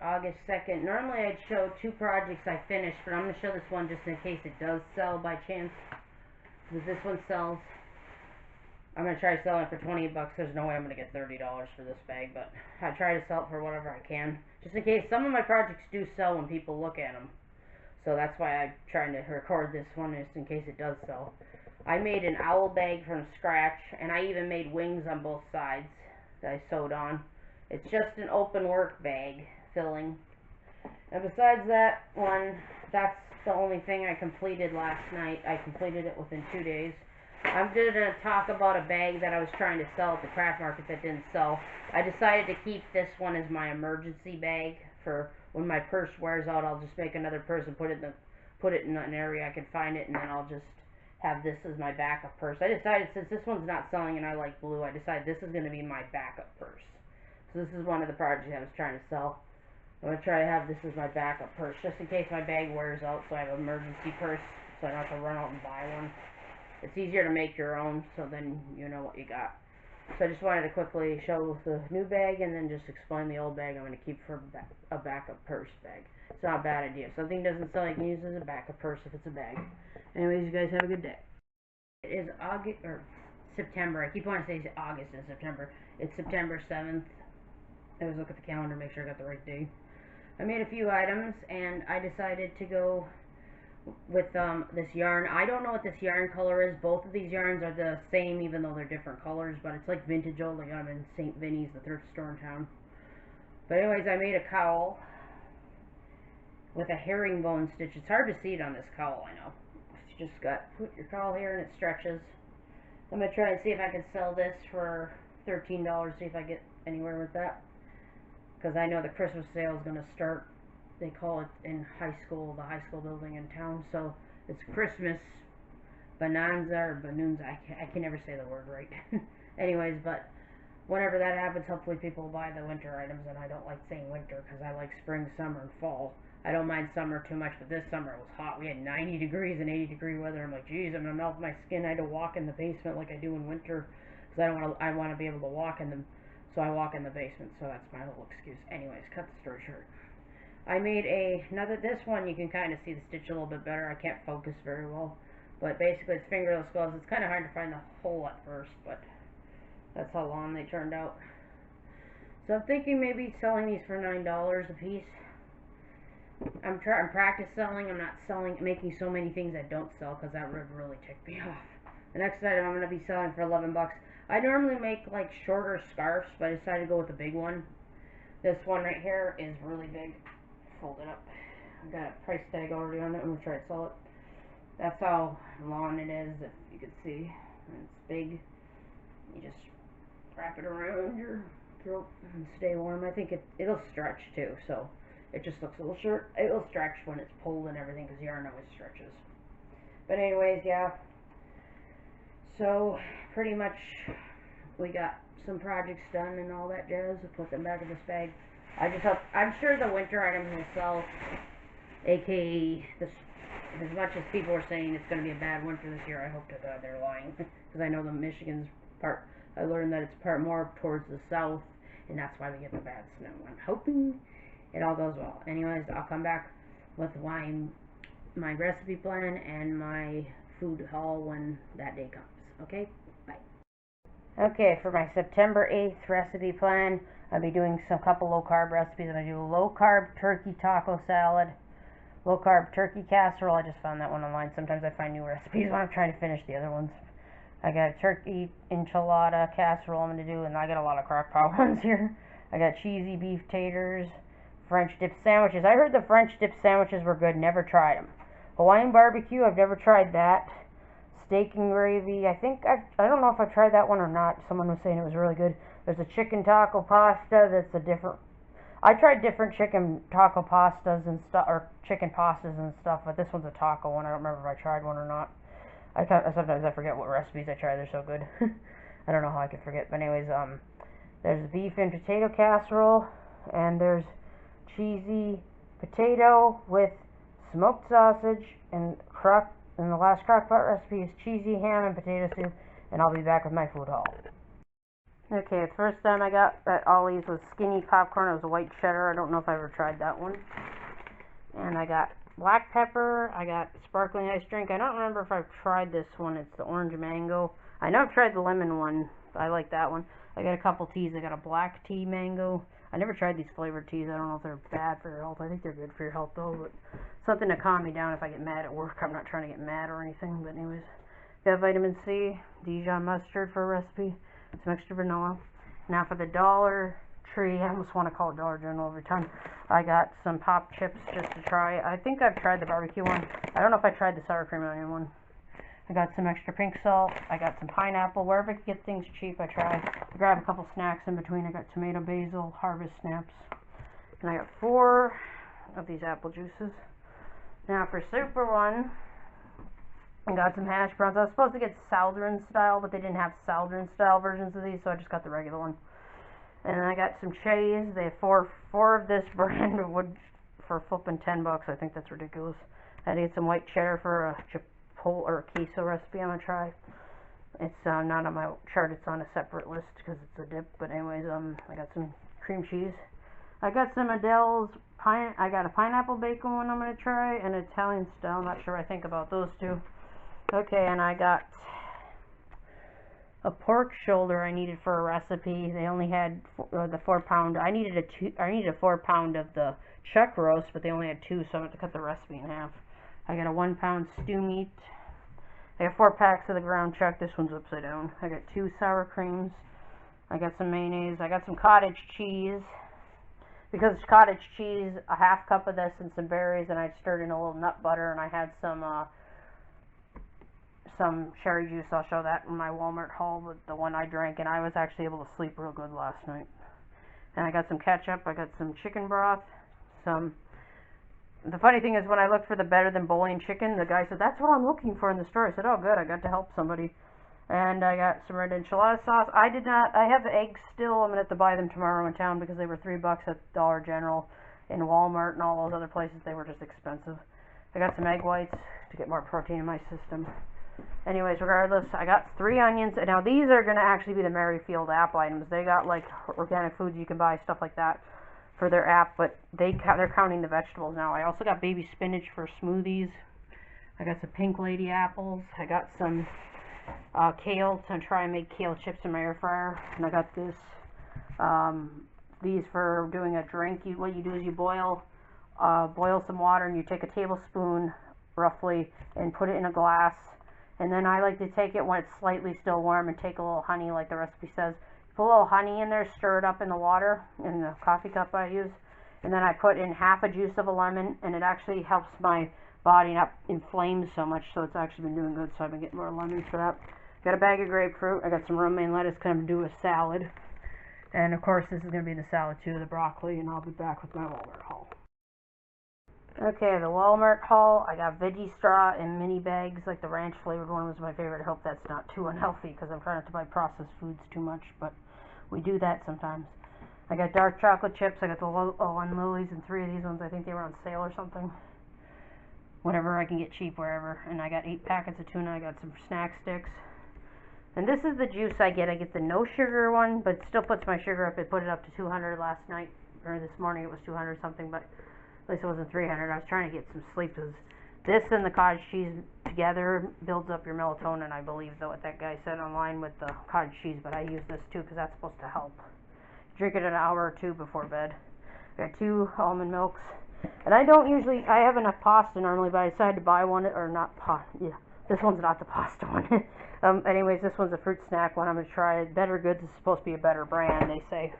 August 2nd. Normally I'd show 2 projects I finished, but I'm going to show this one just in case it does sell by chance. Because this one sells. I'm going to try selling it for 20 bucks. There's no way I'm going to get $30 for this bag, but I try to sell it for whatever I can. Just in case some of my projects do sell when people look at them. So that's why I'm trying to record this one, just in case it does sell. I made an owl bag from scratch, and I even made wings on both sides that I sewed on. It's just an open work bag filling. And besides that one, that's the only thing I completed last night. I completed it within 2 days. I'm going to talk about a bag that I was trying to sell at the craft market that didn't sell. I decided to keep this one as my emergency bag for when my purse wears out. I'll just make another purse and put it in an area I can find it, and then I'll just have this as my backup purse. I decided, since this one's not selling and I like blue, I decided this is going to be my backup purse. So this is one of the projects I was trying to sell. I'm going to try to have this as my backup purse, just in case my bag wears out, so I have an emergency purse, so I don't have to run out and buy one. It's easier to make your own, so then you know what you got. So I just wanted to quickly show the new bag, and then just explain the old bag I'm going to keep for a backup purse bag. It's not a bad idea. If something doesn't sell, you can use it as a backup purse if it's a bag. Anyways, you guys have a good day. It is August, or September. I keep wanting to say August and September. It's September 7th. I always look at the calendar, make sure I got the right day. I made a few items, and I decided to go with this yarn. I don't know what this yarn color is. Both of these yarns are the same, even though they're different colors, but it's like vintage old. Like I'm in St. Vinny's, the thrift store in town. But anyways, I made a cowl with a herringbone stitch. It's hard to see it on this cowl, I know. You just put your cowl here and it stretches. I'm going to try and see if I can sell this for $13, see if I get anywhere with that. Because I know the Christmas sale is going to start. They call it in high school, the high school building in town. So it's Christmas bonanza or bonanza. I can never say the word right. Anyways, but whenever that happens, hopefully people will buy the winter items. And I don't like saying winter because I like spring, summer, and fall. I don't mind summer too much, but this summer it was hot. We had 90 degrees and 80-degree weather. I'm like, geez, I'm gonna melt my skin. I had to walk in the basement like I do in winter because I want to be able to walk in them. So I walk in the basement. So that's my little excuse. Anyways, cut the story short. I made this one you can kind of see the stitch a little bit better. I can't focus very well, but basically it's fingerless gloves. It's kind of hard to find the hole at first, but that's how long they turned out. So I'm thinking maybe selling these for $9 a piece. I'm practice selling. I'm not making so many things I don't sell because that would really tick me off. The next item I'm going to be selling for 11 bucks. I normally make like shorter scarves, but I decided to go with the big one. This one right here is really big. Fold it up. I've got a price tag already on it. I'm going to try to sell it. That's how long it is, if you could see. It's big. You just wrap it around your throat and stay warm. I think it'll stretch too, so it just looks a little short. It'll stretch when it's pulled and everything because yarn always stretches. But anyways, yeah. So pretty much we got some projects done and all that jazz. I'll put them back in this bag. I'm sure the winter items will sell, aka this. As much as people are saying it's going to be a bad winter this year, I hope to God they're lying. Because I know the Michigan's part, I learned that it's part more towards the south, and that's why we get the bad snow. I'm hoping it all goes well. Anyways, I'll come back with my recipe plan and my food haul when that day comes. Okay? Bye. Okay, for my September 8th recipe plan, I'll be doing some couple low-carb recipes. I'm going to do a low-carb turkey taco salad, low-carb turkey casserole. I just found that one online. Sometimes I find new recipes when I'm trying to finish the other ones. I got a turkey enchilada casserole I'm going to do, and I got a lot of crock pot ones here. I got cheesy beef taters, French dip sandwiches. I heard the French dip sandwiches were good. Never tried them. Hawaiian barbecue. I've never tried that. Steak and gravy. I don't know if I tried that one or not. Someone was saying it was really good. There's a chicken taco pasta that's a different. I tried different chicken taco pastas and stuff, or chicken pastas and stuff, but this one's a taco one. I don't remember if I tried one or not. Sometimes I forget what recipes I try. They're so good. I don't know how I could forget. But anyways, there's beef and potato casserole, and there's cheesy potato with smoked sausage, and the last crock pot recipe is cheesy ham and potato soup, and I'll be back with my food haul. Okay, the first time I got at Ollie's was skinny popcorn. It was a white cheddar. I don't know if I ever tried that one. And I got black pepper. I got sparkling ice drink. I don't remember if I've tried this one. It's the orange mango. I know I've tried the lemon one. I like that one. I got a couple teas. I got a black tea mango. I never tried these flavored teas. I don't know if they're bad for your health. I think they're good for your health though, but something to calm me down if I get mad at work. I'm not trying to get mad or anything, but anyways. Got vitamin C, Dijon mustard for a recipe, some extra vanilla. Now for the Dollar Tree, I almost want to call it Dollar General every time. I got some pop chips just to try. I think I've tried the barbecue one. I don't know if I tried the sour cream onion one. I got some extra pink salt. I got some pineapple. Wherever I can get things cheap, I try. I grab a couple snacks in between. I got tomato, basil, harvest snaps. And I got 4 of these apple juices. Now for superone, I got some hash browns. I was supposed to get Southern style, but they didn't have Southern style versions of these, so I just got the regular one. And I got some cheese. They have four of this brand of wood for flipping $10. I think that's ridiculous. I had to get some white cheddar for a chipotle or a queso recipe I'm gonna try. It's not on my chart. It's on a separate list because it's a dip. But anyways, I got some cream cheese. I got some Adele's I got a pineapple bacon one I'm gonna try, and Italian style. I'm not sure what I think about those two. Okay, and I got a pork shoulder I needed for a recipe. They only had the 4-pound. I needed a 4-pound of the chuck roast, but they only had 2, so I'm going to cut the recipe in half. I got a 1-pound stew meat. I got 4 packs of the ground chuck. This one's upside down. I got 2 sour creams. I got some mayonnaise. I got some cottage cheese. Because it's cottage cheese, a half cup of this and some berries, and I stirred in a little nut butter, and I had some cherry juice. I'll show that in my Walmart haul with the one I drank, and I was actually able to sleep real good last night. And I got some ketchup. I got some chicken broth. The funny thing is, when I looked for the better than bouillon chicken, the guy said, "That's what I'm looking for in the store." I said, "Oh good, I got to help somebody." And I got some red enchilada sauce. I have eggs still. I'm going to have to buy them tomorrow in town because they were $3 at Dollar General, in Walmart, and all those other places. They were just expensive. I got some egg whites to get more protein in my system. Anyways, regardless, I got 3 onions. Now these are going to actually be the Merryfield app items. They got like organic foods you can buy, stuff like that for their app, but they're counting the vegetables now. I also got baby spinach for smoothies. I got some pink lady apples. I got some kale to try and make kale chips in my air fryer. And I got these for doing a drink. What you do is you boil some water, and you take a tablespoon roughly and put it in a glass. And then I like to take it when it's slightly still warm and take a little honey like the recipe says. Put a little honey in there, stir it up in the water, in the coffee cup I use. And then I put in half a juice of a lemon, and it actually helps my body not inflame so much, so it's actually been doing good, so I've been getting more lemons for that. Got a bag of grapefruit. I got some romaine lettuce because I'm going to do a salad. And of course this is going to be in the salad too, the broccoli, and I'll be back with my Walmart haul. Okay, the Walmart haul, I got veggie straw in mini bags, like the ranch flavored one was my favorite. I hope that's not too unhealthy because I'm trying not to buy processed foods too much, but we do that sometimes. I got dark chocolate chips. I got the Lilies and 3 of these ones. I think they were on sale or something. Whatever I can get cheap wherever. And I got 8 packets of tuna. I got some snack sticks. And this is the juice I get. I get the no sugar one, but it still puts my sugar up. It put it up to 200 last night, or this morning it was 200 something, but at least it wasn't 300. I was trying to get some sleep because this and the cottage cheese together builds up your melatonin, I believe, though, what that guy said online with the cottage cheese, but I use this too because that's supposed to help. Drink it an hour or 2 before bed. I got 2 almond milks. And I have enough pasta normally, but I decided to buy one, or not pasta, yeah, this one's not the pasta one. Anyways, this one's a fruit snack one. I'm going to try it. Better Goods is supposed to be a better brand, they say.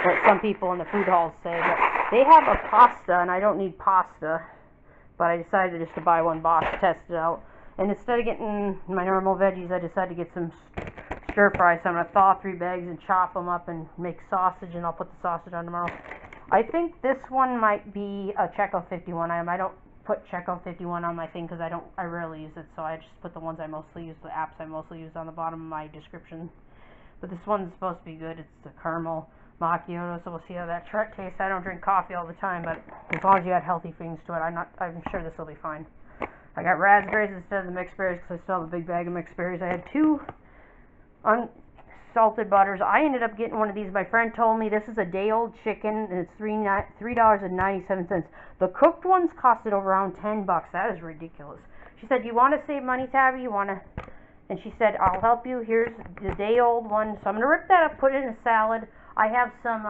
What some people in the food halls say, but they have a pasta, and I don't need pasta, but I decided just to buy one box, test it out. And instead of getting my normal veggies, I decided to get some stir fry, so I'm going to thaw 3 bags and chop them up and make sausage, and I'll put the sausage on tomorrow. I think this one might be a Checo 51 item. I don't put Checo 51 on my thing because I rarely use it, so I just put the ones I mostly use, the apps I mostly use on the bottom of my description. But this one's supposed to be good. It's the caramel macchiato, so we'll see how that tastes. I don't drink coffee all the time, but as long as you add healthy things to it, I'm sure this will be fine. I got raspberries instead of the mixed berries because I still have a big bag of mixed berries. I had 2 salted butters. I ended up getting one of these. My friend told me this is a day-old chicken, and it's $3.97. The cooked ones costed around $10. That is ridiculous. She said, "You want to save money, Tabby? You want to?" And she said, "I'll help you. Here's the day-old one." So I'm gonna rip that up, put it in a salad. I have some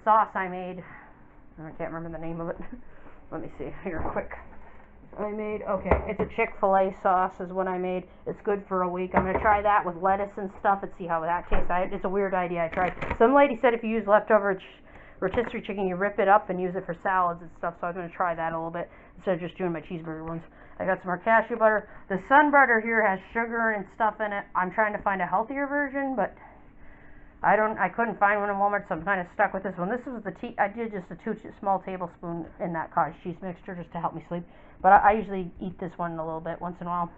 sauce I made. I can't remember the name of it. Let me see here quick. It's a Chick-fil-A sauce is what I made. It's good for a week. I'm going to try that with lettuce and stuff and see how that tastes. It's a weird idea I tried. Some lady said if you use leftover rotisserie chicken, you rip it up and use it for salads and stuff, so I'm going to try that a little bit instead of just doing my cheeseburger ones. I got some more cashew butter. The sun butter here has sugar and stuff in it. I'm trying to find a healthier version, but I couldn't find one in Walmart, so I'm kind of stuck with this one. This was I did just a 2 small tablespoon in that cottage cheese mixture just to help me sleep. But I usually eat this one a little bit once in a while,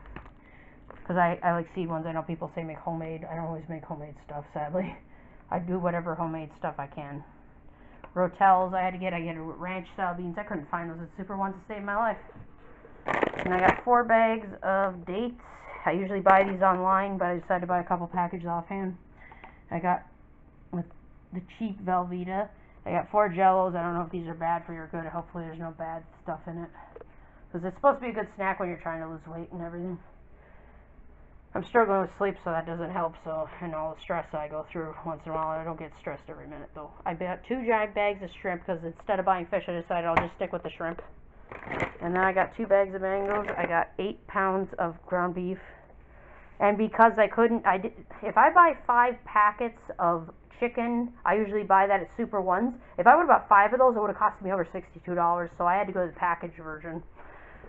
because I like seed ones. I know people say make homemade. I don't always make homemade stuff, sadly. I do whatever homemade stuff I can. Rotels I get ranch style beans. I couldn't find those at Super Ones to save my life. And I got 4 bags of dates. I usually buy these online, but I decided to buy a couple packages offhand. I got with the cheap Velveeta. I got 4 Jellos. I don't know if these are bad for you or good. Hopefully there's no bad stuff in it, because it's supposed to be a good snack when you're trying to lose weight and everything. I'm struggling with sleep, so that doesn't help. So, and all the stress I go through once in a while. I don't get stressed every minute though. I bought 2 giant bags of shrimp because instead of buying fish, I decided I'll just stick with the shrimp. And then I got 2 bags of mangoes. I got 8 pounds of ground beef. And because if I buy 5 packets of chicken, I usually buy that at Super Ones. If I would have bought 5 of those, it would have cost me over $62. So I had to go to the package version.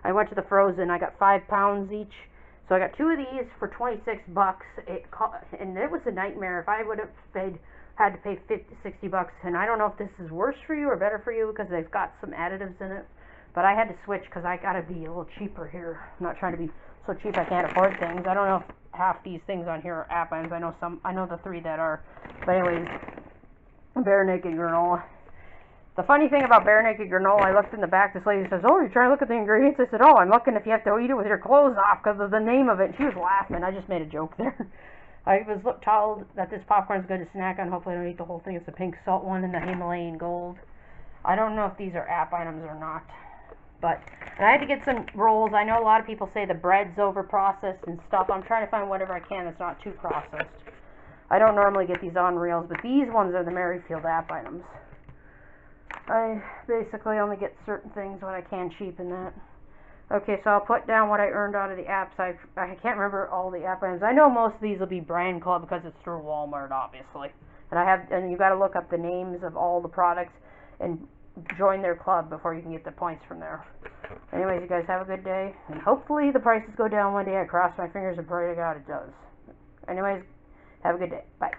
I went to the frozen. I got 5 pounds each. So I got 2 of these for $26. And it was a nightmare. If I would have had to pay $60. And I don't know if this is worse for you or better for you, because they've got some additives in it. But I had to switch because I got to be a little cheaper here. I'm not trying to be so cheap I can't afford things. I don't know if half these things on here are app items. I know the 3 that are. But anyways, Bare Naked granola. The funny thing about Bare Naked granola, I looked in the back. This lady says, "Oh, you're trying to look at the ingredients?" I said, "Oh, I'm looking if you have to eat it with your clothes off because of the name of it." And she was laughing. I just made a joke there. I was told that this popcorn is good to snack on. Hopefully I don't eat the whole thing. It's the pink salt one and the Himalayan gold. I don't know if these are app items or not. And I had to get some rolls. I know a lot of people say the bread's over processed and stuff. I'm trying to find whatever I can that's not too processed. I don't normally get these on reels, but these ones are the Merryfield app items. I basically only get certain things when I can cheapen that. Okay, so I'll put down what I earned out of the apps. I can't remember all the app items. I know most of these will be Brand Club because it's through Walmart, obviously. And you got to look up the names of all the products and join their club before you can get the points from there. Anyways, you guys have a good day, and hopefully the prices go down one day. I cross my fingers and pray to God it does. Anyways, have a good day. Bye.